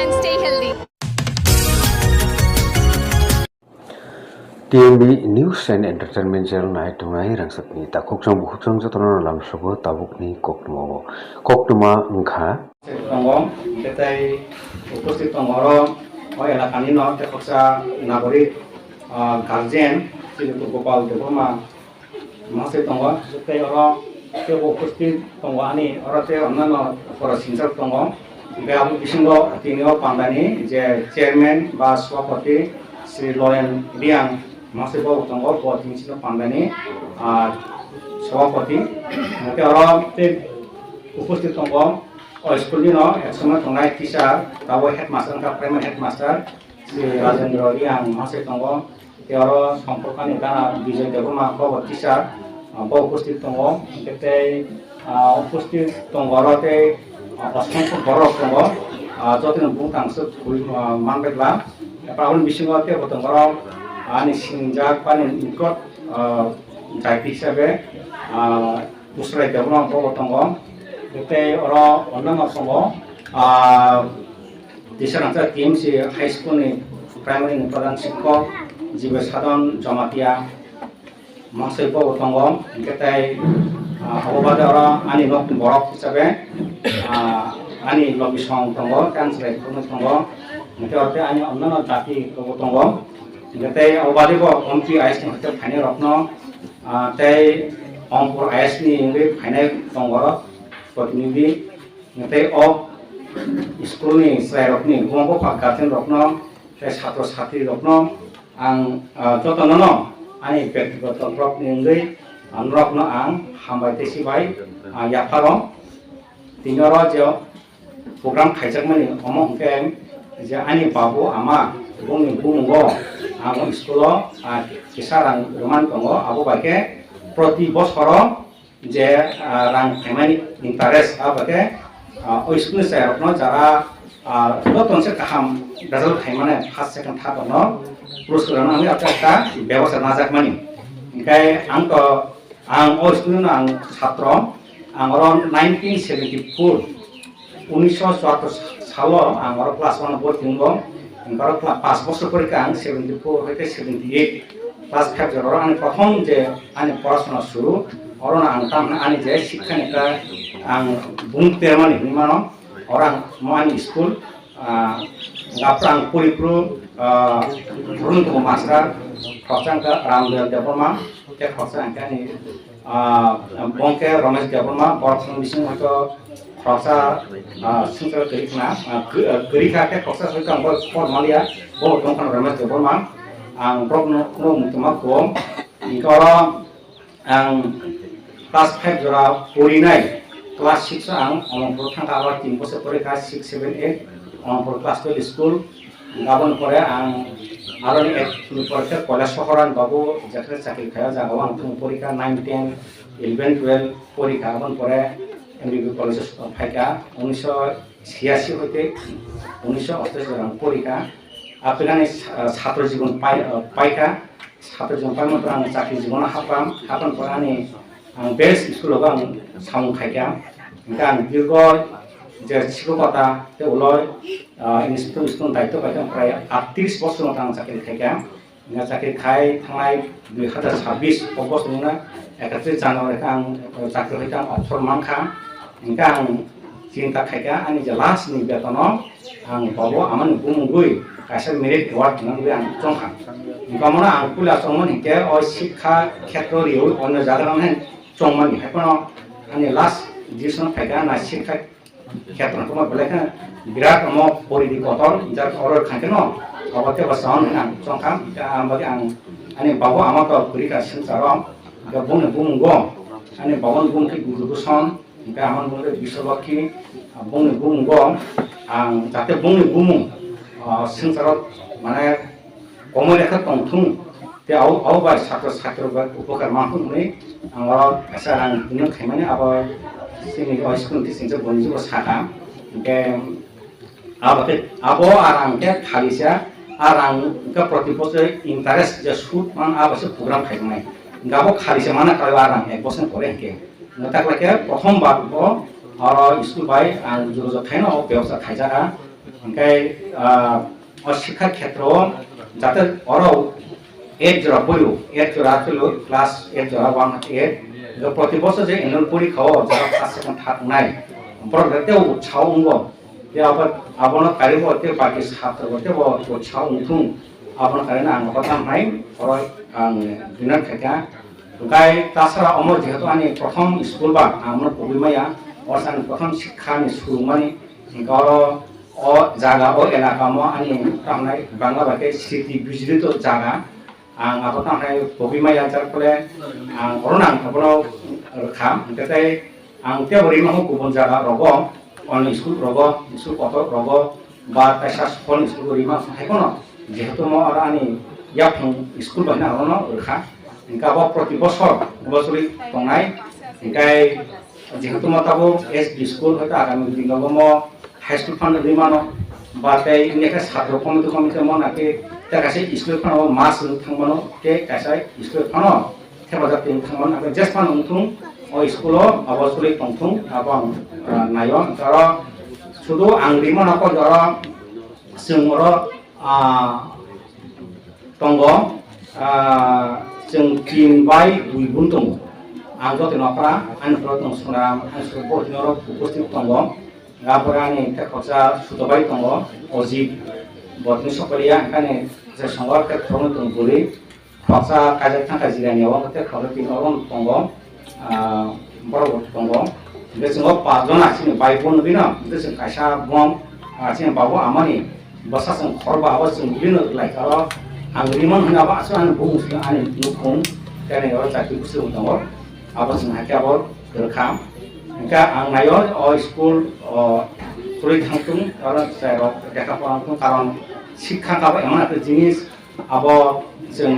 and stay healthy. TMB News and Entertainment Channel naik tunai rangsakni takuk jang buhuk jang jatona lamsogo tabukni koktuma engkha tongom ketai উপস্থিত tongoro o elakani no tekoksa nagorik guardian situ gopal deboma masih tongo ketai oro ke উপস্থিত tongo ani oro te onnano pora sinjak tongo be abu bisingo tinio pandani je chairman ba সভাপতি Shri লয়েন Reang masih bawa tongo buat tinjino pandani সভাপতি te oro te উপস্থিত tongo school ni no ekসময় tongnai teacher tabo headmaster ka primary headmaster si Rajendra yang masih tongo te oro সম্পর্কani dana Bijay Deboma ko teacher bo উপস্থিত tongo kete উপস্থিত tongo ro te অসংখ্য বড় tongo jotin bungtang se manbekla praun bisingo te tongo ro ani singjak pani ikot jai hisabe Busrai Deboma bo tongo kete oro onnang songo disarangsa tim si high school ni primary ni pradhan shikkok jibe sadon jamatia masai bo tongo kete obobade oro ani nok borok hisabe ani lobby song tongo translate kono tongo kete orte ani onnang jati ko tongo kete obobade bo ompi ais ni hotel phane rokno tei ompur ais ni ngi phane tongo प्रतिनिधि नाथाय स्कुलनि स्लाइरकनि गंगो guardian रकनो छात्र छात्री रकनो आं जतननो आंनि व्यक्तिगत रकनि नङै रकनो आं हामबायथि सिबाय याफारो तिनरो जे प्रग्राम खायजाकमानि अमंके जे आंनि बाबु आमा बुंनि बुंगो आं स्कुलाव किसार आं रमान दङ आबो बाके प्रति बছर जे रां खायमानि इन्टारेस्ट आबादे स्कुलनि सायावनो जारा जतनसे गाहाम रिजाल्ट खायमाने फार्स्ट सेकेन्ड थार्ड दङ पुरस्कार आंनि आता बेबस्था नाजाकमानि ओंखाय आं स्कुलनि आं छात्र आं 1974 1974 सालाव आं क्लास 1 भर्ति दङ ओमफ्राय 5 বছর পরীক্ষা आं 74 হইতে 78 क्लास 5 जराव आंनि प्रथम जे आंनि पড়াশোনা शुरू orang angkam ani je शिक्षा निका ang bung termani ni mano orang mani school ngaprang puripru turun ke master khosang ke Ramdel Deboma ke khosang ke ni bongke Ramesh Deboma borong bising atau khosa singkal kerikna kerika ke khosa singkal bor malia bor dongkan Ramesh Deboma ang progno mutuma kom ingkara ang class 5 jora porinai class 6 ang among thangka abar 3 বছর পরে class 6 7 8 among class 12 school gabon pore ang aroni ek pore college shohoran babu jakre chakri khaya jagao ang thung porika 9 10 11 12 porika gabon pore MBB college phaika 1986 হইতে 1988 জরা porika apilani ছাত্র জীবন পাইকা ছাত্র জীবন পাই মতো ang চাকরি জীবন হাপান pore ani ang best school ang samung khaika kan dirgo je শিক্ষকতা te uloi institution daitto paikam pray 38 বছর mata ang chakri khaika nga chakri khai thangai 2026 August ni na 31 January ang chakri hoita offer mangkha ang cinta khaika ani je last ni betono ang babo aman bumugui kaisa merit award nang ang chongkha kamona ang pula chongmani ke o শিক্ষা ক্ষেত্র Rio অন্য জায়গা মানে চংমানি হেপনো আনি last division ফাইকা না শিক্ষা ক্ষেত্র তোমার বলেকা বিরাট অম পরিধি কতর যার অর্ডার খাকে ন অবতে বসান না চংখাম আমবাকে আং আনি বাবু আমাকে পরীক্ষা সেন্টারম বুনে বুমগো আনি বাবন বুমকে গুরুদূষণ আমার বলে বিশ্বলক্ষী বুনে বুমগো আং যাতে বুনে বুমু সেন্টারত মানে কমরেখা তংথুং te au ba ছাত্র ছাত্রবা উপকার মাহুনি আমরা আশা আং বুনো খাইমানে আবার sini school tising bonju saka ke abate abo arang ke khalisa arang ke protipose interest je shoot man abase program khaimai gabo khalisa mana kala arang ek bosor pore ke notakla ke prothom bar bo আর school বাই আর যোগাযোগ খাই না ব্যবসা খাইজারা ओमफ्राय शिक्षा क्षेत्रआव जाहाथे अराव 8 जरा बयो 8 जरा फैलो क्लास 8 जरा 1 8 प्रति बছর যে এনুয়াল পরীক্ষাও যারা ফার্স্ট সেকেন্ড থার্ড নাই বড়তেও উৎসাহ উঙ্গ যে আবার কারিব তে বাকি ছাত্র গতে উৎসাহ উঠুং আবার কারণে আং কথা নাই পরে আং দিনার খাইতা গাই তাছাড়া আমার যেহেতু আমি প্রথম স্কুল বা আমার পবিমায়া অসান প্রথম শিক্ষানি শুরু মানে গর ও জায়গা ও এলাকা মো আমি তামনাই বাংলা ভাষায় স্মৃতি বিজড়িত জায়গা আং আবার তামনাই পবিমায়া যার ফলে আং অরনাং আবার খাম তাই আং তেবরি মাহ গুবুন জায়গা রব অন স্কুল রব স্কুল কত রব বা তাইসা স্কুল স্কুল রিমা হাইকোনো যেহেতু মো আর আমি ইয়াফং স্কুল বাহিনা হরনো রখা ইনকা ব প্রতি বছর বছরই তংনাই ইনকাই যেহেতু মো তাবো এসবি স্কুল হয়তো আগামী দিনগো মো হাই স্কুল ফান্ড রিমানো বা তাই ইনকা ছাত্র কমিটি মো নাকি তা কাছে স্কুল ফান্ড মাস থাংমানো কে কাছে স্কুল ফান্ড হেফাজাব থাংমান আগে জাস্ট ফান্ড উঠুং ও স্কুল অবশ্যই তংথুং এবং নায়ন যারা শুধু আংরিমো নাকো যারা जों दंग जों 3/2 बुन दङ आं जते नफ्रा आंफ्रा दं सुनाम आंसु बर्तिनर उपस्थित दङ गाबरानि खरसा सुदबाय दङ अजित बर्तिन सकलिया ओंखायनो जे संगार के थरनो दं बुरि खरसा काजे थांखा जिरानियाव ते खरसा तिनरन दङ बर दङ बे जों पाँचजन आसिनो बाय बन बिनो बे जों कायसा बम आसिनो बाबु आमानि बसासं खरबा आवासं बिनो लाइकारो आं रिमन होना बा आसो आं बुंसो आं लुखुं तेने और जाति बुसु दङ आवासं हाके आबर रखा इनका आं नायो अ स्कुल थुरै थांथुं आरो जायरो देखा परांथुं कारण शिक्षा काबा एमन एक जिनिस अब जों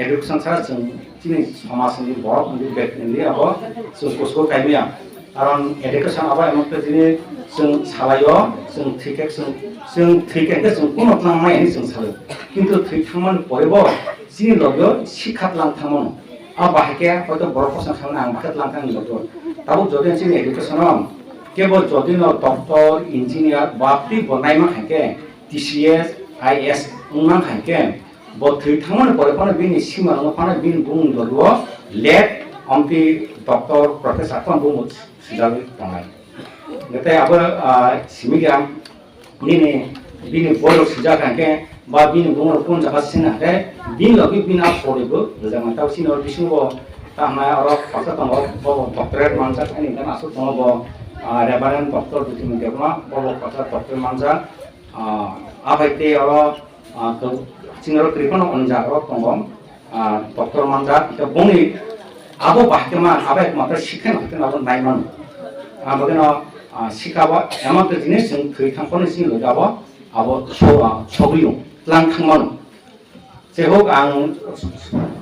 एडुकेशन सारा जों जिनिस समाजनि बर'नि बेकनि अब जों कसको कायमिया कारण एडुकेशन अब एमन एक जिनिस जों सालायो जों थैके जों कोनो थांनाय जों सालो किन्तु थै थांमान परेबो जि लगे शिक्षा लां थांमोन आ बाहाके हयतो बर' प्रश्न थांना आं बाहाके लां थां लगे ताबो जदि जों एडुकेशन केवल जदि न डॉक्टर इंजीनियर बापति बनाय मा हाके टीसीएस आईएस उना हाके ब थै थांमोन परेबो बिनि सीमा न फाना बिन बुं लगे लेट अम्पि डॉक्टर प्रोफेसर कोन बुं सिजाबि थांनाय नाथाय अब सिमिगा बिनि बयलो सिजा कांके बा बिनि बुंर कोन जागा सिन हाके बिन लगे बिन आ परेबो मोजां ताव सिनर बिसुबो तामाय अर फासा दङ ब डॉक्टरेट मानसा कानि दान आसु दङ ब रेभारेन्ड डॉक्टर बिथिं देबमा ब फासा डॉक्टर मानसा आबायते अर सिनर क्रिपन अनजा अर दङ डॉक्टर मानसा त बुंनि आबो बाहाकेमा आबाय मात्र शिक्षण हते नाबो नायमान आबगनो शिखाबा एमन के जिनिस जों थै थांखौनो सिन लगाबो आबो सबियो लां थांमान जेहोक आं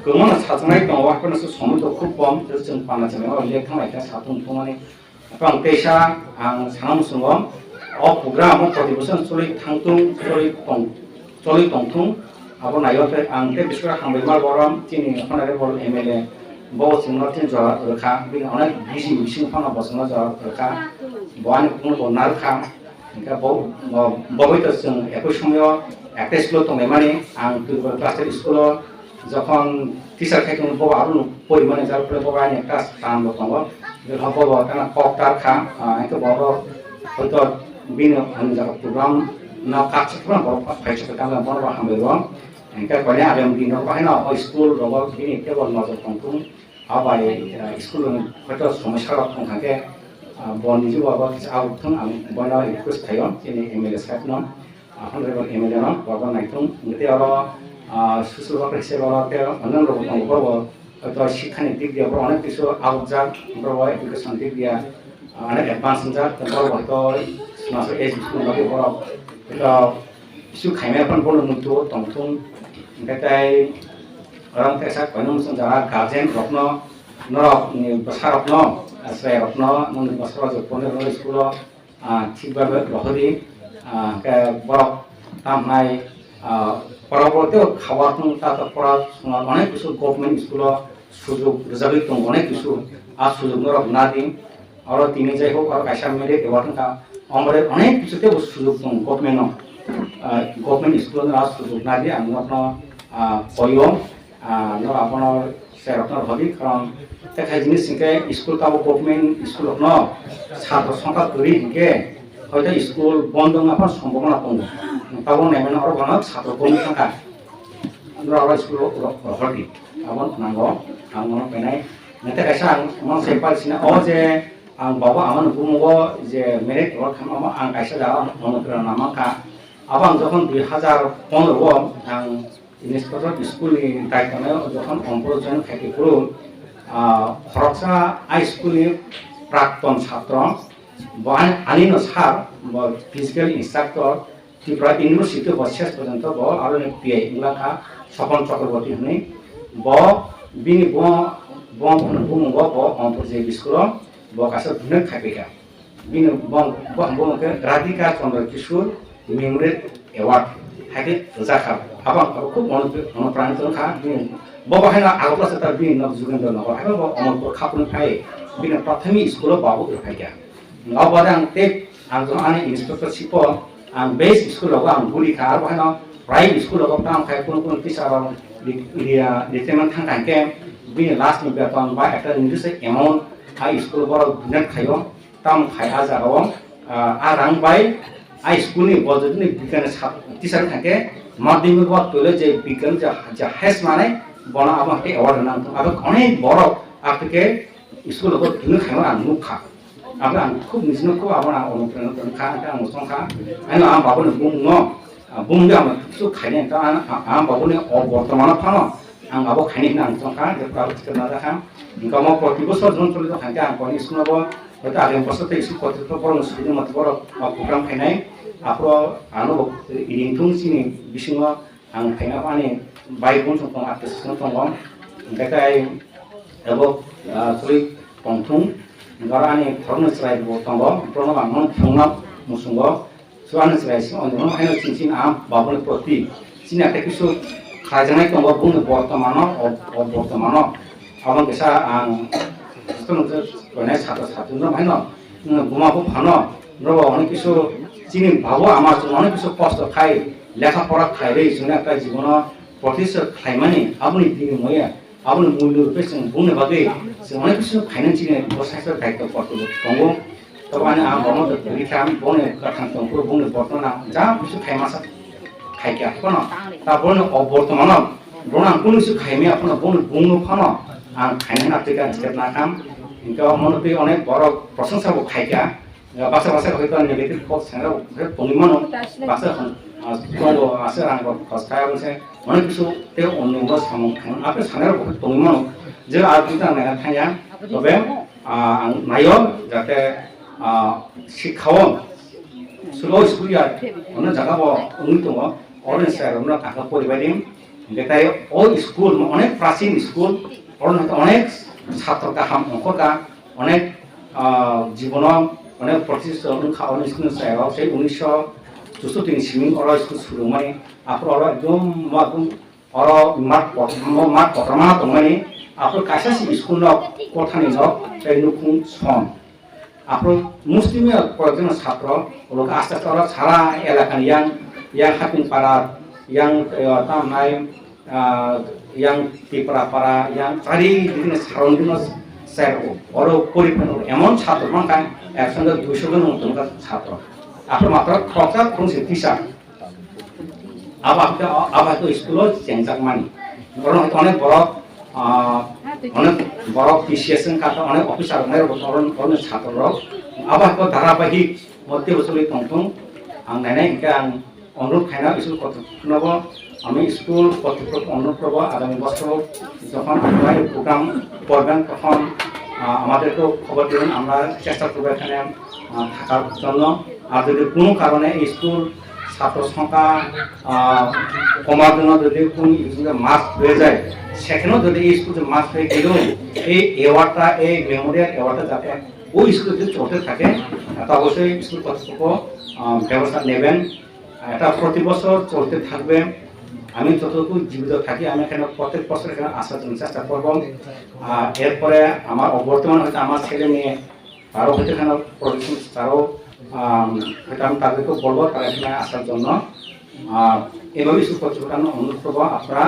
गोमन साजनाय दङ आफोरनो समित खुब कम जों पाना जमेव लेख थांनायखा साथुम थमाने आं पेशा आं सानाम सुंगम अ प्रोग्राम प्रतिबोसन सलि थांथुं सलि तंथुं आबो नायते आं ते बिसरा हामबैमाल बरम तिनि खनारे बर एमएलए बहुत सिंगर तीन जरा रखा बिन अनेक बिजि बिसिं फाना बसना जरा रखा बवान कुन बनार खा इनका बबैत जों एकय समय একটা স্কুল তো মানে আং ক্লাসের স্কুল যখন টিচার খাইতো ববা আরো পরিমাণে যার ফলে ববা আনি একটা স্থান দङ যে হবো কারণ কক্টার খা একটা বড় হয়তো বিন জায়গা প্রোগ্রাম না কাজ করে বড় ফাইছে কাম বড় হামবেরো इनका बने आलम दिन बाहायना स्कुल रब बिनि केवल नजर तंथुं आबाय स्कुल हयतो समस्या दं थाके बनि जुवाबा आउथुं आं बना रिक्वेस्ट थायो जेने एमएलए साहेब न हनरेबल एमएलए न बाबा नायथुं गते आरो सुसुबा प्रेसे बाते अनन रब दं बरो हयतो शिक्षानि दिक दिया अनेक किछु आउटजा बरो एडुकेशन दिक दिया अनेक एडभान्स जा बरो हयतो समाज एज स्कुल बाके बरो हयतो किछु खायमाफोर बनो मुतु तंथुं ओमफ्राय orang tesak banyak senjata gajen rokno norok besar rokno asai rokno mungkin besar jepun dari sekolah tiba berlohri ke borok tamai borok itu khawat nung tata pora semua mana kisu government sekolah sujuk rezabi tung mana kisu as sujuk norok nadi orang tini jai ho orang kasar mereka kewatan ka আমাদের অনেক কিছুতে সুযোগ দं government school সুযোগ না দিয়ে আমি আপনার কয়ও আপনার স্যার আপনার ভাবি কারণ দেখাই জিনিস হিংকে স্কুল তাবো গভর্নমেন্ট স্কুল ছাত্র সংখ্যা গরি হিংকে হয়তো স্কুল বন্ধ আপনার সম্ভাবনা দं তাবো নেমেন আরো বানা ছাত্র কমি থাকা আমরা স্কুল হটি আবন নাঙ্গো আমার পেনাই নেতা কাইসা আমার সেপাল সিনা ও যে ang bawa aman bumo je merit work khama ang kaisa ja monotera nama ka abang যখন 2015 ang inspector school ni daitone যখন অম্পরজন খাইতে পুরো খরচা হাই স্কুলে প্রাক্তন ছাত্র বান আনিনো সার ফিজিক্যাল ইনস্ট্রাক্টর ত্রিপুরা ইউনিভার্সিটি শেষ পর্যন্ত ব আর পিআই ইলাকা স্বপন চক্রবর্তী হনি ব বিনি ব ব বুমো ব অম্পর যে স্কুল বকাসা দুনে খাইবেকা বিন বং বংকে রাধিকা চন্দ্র কিশোর মেমোরিয়াল অ্যাওয়ার্ড হাইতে জাখা আবাং খুব অনুপ্রাণিত খা ববাহাইনা আগপ্লাসে তার বিন নব যুগেন্দ্র নগর হাইবা ব অমরপুর খাপুন খাই বিন প্রাথমিক স্কুল বাবু ফাইকা নবাদাং তে আং জন আনি ইন্সপেক্টর শিপ আং বেস স্কুল আং গুলি খা আর বহাইনা প্রাইভেট স্কুল তাম খাই কোন টিচার ইরিয়া রিটেনমেন্ট থাকাকে বিন লাস্ট নি বেতন বা একটা নির্দিষ্ট অ্যামাউন্ট হাই স্কুল বড় দুনেট খাইও তাম খাই আজারাও আরাং বাই হাই স্কুলনি বজনি বিজ্ঞান টিচার থাকে মাধ্যমিক বা তোলে যে বিজ্ঞান যা হেস মানে বনা আমাকে অ্যাওয়ার্ড নাম আবে অনেক বড় আপনাকে স্কুল বড় দুনে খাইও আং মুখা আবে আং খুব নিজনো খুব আমার অনুপ্রেরণা খা আং মসং খা আইনো আম বাবুনি বুংনো বুংগে আম কিছু খাইনে তা আম বাবুনি বর্তমানে ফানো আং আবো খাইনে না আং সংখা যে প্রাপ্ত না দেখা Kamu proti bosor jon choli to hangke ang koni iskulo bo hote agem bosor te isu proti to boro sudu mat boro program khainai apro ano iringtung sini bisingo ang khaina pani bai bon song tong atte song tong bom dekai ebo choli tongthung ngara ani thorno slai bo tong bo prono bang mon thongna musungo suan slai si on no haino chin am babul proti sini atte kisu khajanai tong bo bung bortomano bortomano abang kesa ang sekarang tu kena satu nama mana, buma pun mana, nro orang kisu sini bawa amat orang kisu post khai, lekha pora khai deh, sini apa jiwana proses khai mana, abang ini diri moya, abang mulu peseng bune bagai, orang kisu khainan sini proses khai tu portu, tunggu, tapi ane am bama tu beri kami bune katang tunggu bune portu na, jam kisu khai masa khai kya, apa na, tapi bune portu mana, bune angkun kisu khai me apa na bune bungu mana. ang খাইনা থেকে step না কাম Inca মনতে অনেক বড় প্রশংসা বো খাইকা বাসা বাসা হয়তো নেগেটিভ ফোর্স সেরা পরিমাণ বাসা তো আছে রাং কষ্টায় বসে অনেক কিছু তে অন্য সামগ্রী আপনি সানের বহুত পরিমাণ যে আর দুটা না খাইয়া তবে নাইও যাতে শিক্ষাও স্লো স্কুলিয়া অন্য জায়গা বো উন্নত অরেঞ্জ স্যার আমরা টাকা পরিবারিম যেটাই ও স্কুল অনেক প্রাচীন স্কুল অনেক ছাত্র কাহাম অঙ্ককা অনেক জীবন অনেক প্রতিষ্ঠান খাওয়ানো স্কুল সেই 1964 সিমিং অর স্কুল শুরু মানে আপনার অর একদম অর মাঠ পত্রমা দমানি আপনার কাছাসি স্কুল কথানি সেই নুকুম সম আপনার মুসলিম কয়েকজন ছাত্র ওগুলো আস্তে আস্তে ওরা সারা এলাকার ইয়াং হাপিং পাড়া young তামাই yang tipra-para yang tadi di surrounding ser oro পরিপূর্ণ এমন ছাত্র মানকান একসঙ্গে 200 জন মতো ছাত্র আপনার মাত্র খরচা কোন টিচার আবার তো স্কুল চেঞ্জাক মানি বরং অনেক বড় পিসিএসএন কাটা অনেক অফিসার অনেক ছাত্ররা আবার তো ধারাবাহিক মধ্যে বছরে তংতং আং নাইনাই আং অনুরোধ খাইনা স্কুল কর্তৃপক্ষ আমি স্কুল কর্তৃপক্ষ অনুরোধ করব আগামী বছর যখন আপনারা এই প্রোগ্রাম করবেন তখন আমাদেরকেও খবর দেবেন আমরা চেষ্টা করবো এখানে থাকার জন্য আর যদি কোনো কারণে স্কুল ছাত্র সংখ্যা কমার জন্য যদি কোনো মাস হয়ে যায় সেখানেও যদি এই স্কুল মাস হয়ে গেলেও এই অ্যাওয়ার্ডটা এই মেমোরিয়াল অ্যাওয়ার্ডটা যাতে ওই স্কুল যদি চলতে থাকে তা অবশ্যই স্কুল কর্তৃপক্ষ ব্যবস্থা নেবেন এটা প্রতি বছর চলতে থাকবে আমি যতটুকু জীবিত থাকি আমি এখানে প্রত্যেক বছর এখানে আসার জন্য চেষ্টা করব এরপরে আমার বর্তমানে হয়তো আমার ছেলে মেয়ে তারও হয়তো এখানে প্রফেশন তারও হয়তো আমি তাদেরকে বলবো তারা এখানে আসার জন্য। এভাবে স্কুল কর্তৃপক্ষ অনুরোধ করবো, আপনারা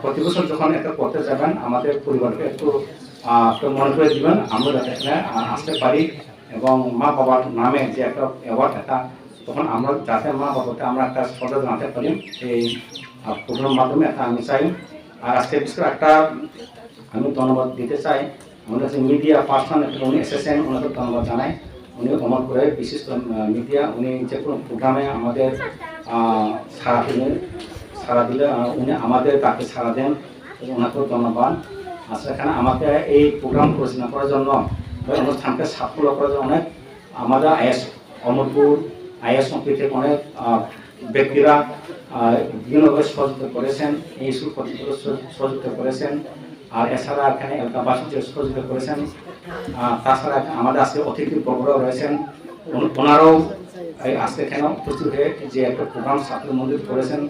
প্রতি বছর যখন এটা করতে যাবেন আমাদের পরিবারকে একটু মনে করে দিবেন, আমরা যাতে এখানে আসতে পারি এবং মা বাবার নামে যে একটা অ্যাওয়ার্ড একটা, তখন আমরা যাতে মা বাবাকে আমরা একটা শ্রদ্ধা জানাতে পারি এই প্রোগ্রামের মাধ্যমে, এটা আমি চাই। আর আজকে বিশেষ করে একটা আমি ধন্যবাদ দিতে চাই আমাদের যে মিডিয়া পার্সন উনি এসেছেন, ওনাকে ধন্যবাদ জানাই। উনি অমর করে বিশেষ মিডিয়া, উনি যে কোনো প্রোগ্রামে আমাদের সারা দিলে উনি আমাদের তাকে সারা দেন, ওনাকেও ধন্যবাদ। আসলে এখানে আমাকে এই প্রোগ্রাম পরিচালনা করার জন্য, অনুষ্ঠানকে সাফল্য করার জন্য অনেক আমাদের অমরপুর আইএস থেকে অনেক ব্যক্তিরা বিভিন্নভাবে সহযোগিতা করেছেন, এই স্কুল কর্তৃপক্ষ সহযোগিতা করেছেন। আর এছাড়া এখানে এলাকাবাসী সহযোগিতা করেছেন। তাছাড়া আমাদের আজকে অতিথি বর্গরাও রয়েছেন, ওনারাও আজকে এখানে উপস্থিত হয়ে যে একটা প্রোগ্রাম সাফল্যমণ্ডিত করেছেন।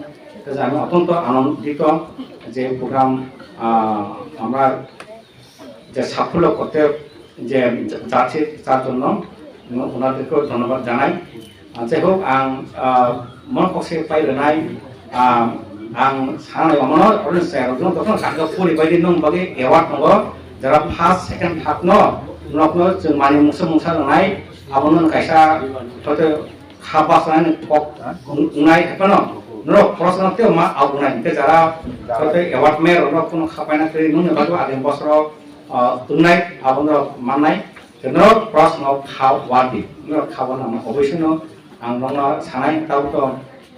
আমি অত্যন্ত আনন্দিত যে প্রোগ্রাম আমরা যে সাফল্য করতে যে যাচ্ছি তার জন্য ওনাদেরকেও ধন্যবাদ জানাই। যাই হোক आं मन पक्षे पाइनाय आं सानाय मन अरन सायाव जों दखन खाखो पुरि बायदि नों बागै एवार्ड नंगो जरा फार्स्ट सेकेंड थार्ड नकनो जों मानि मुंसा नाय आबनो कायसा थते खाबासनाय पक उनाय हेपनो नो प्रश्न ते मा आउनाय ते जरा थते एवार्ड मेर न कोनो खाबायना ते नुन बागो आदिम बसर तुनाय आबनो माननाय नो प्रश्न खावादि नो खाबाना अबश्य नो आं नंगो सानाय ताबो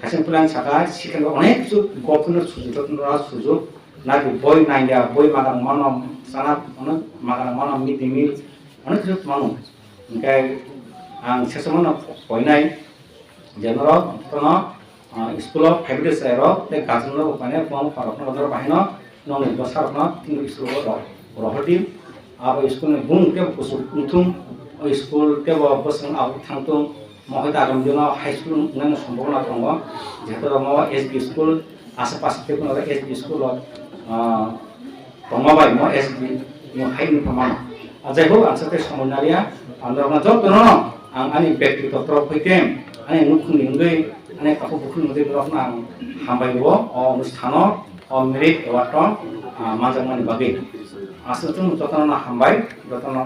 हासिं प्लान साका सिकेन अनेक गभर्नमेन्ट सुजुग नाथाय बय नायया बय मागां मानम साना अनेक मागां मानम मिड डे मिल अनेक सुजुग मानो ओंखाय आं सेसमन बयनाय जेनर तनो स्कुल अफ 5 डेज एरो ते गाजनो पाने फम फारखनो दर बाहिनो नंग बसारनो तीन स्कुल रहति अब स्कुल ने बुं के कुसु उथुम स्कुल के बसं आउ थांतुम महत आगामी दिन हाई स्कुल नों सम्भावना दङ जेहेतु दङ एसबी स्कुल आसेपासे एसबी स्कुल दङबाय म एसबी हाई प्रमाण जाय होक आं साथे समन्नारिया आंदरना जब दङ आं आंनि व्यक्तिगत तरफ फैते आंनि नुखुनि उन्दै आंनि काखौ बुखुनि उन्दै रखना आं हामबायबो अनुष्ठान मेरिट एवार्ड मानजामानि बागै आसलथे जतन हामबाय जतन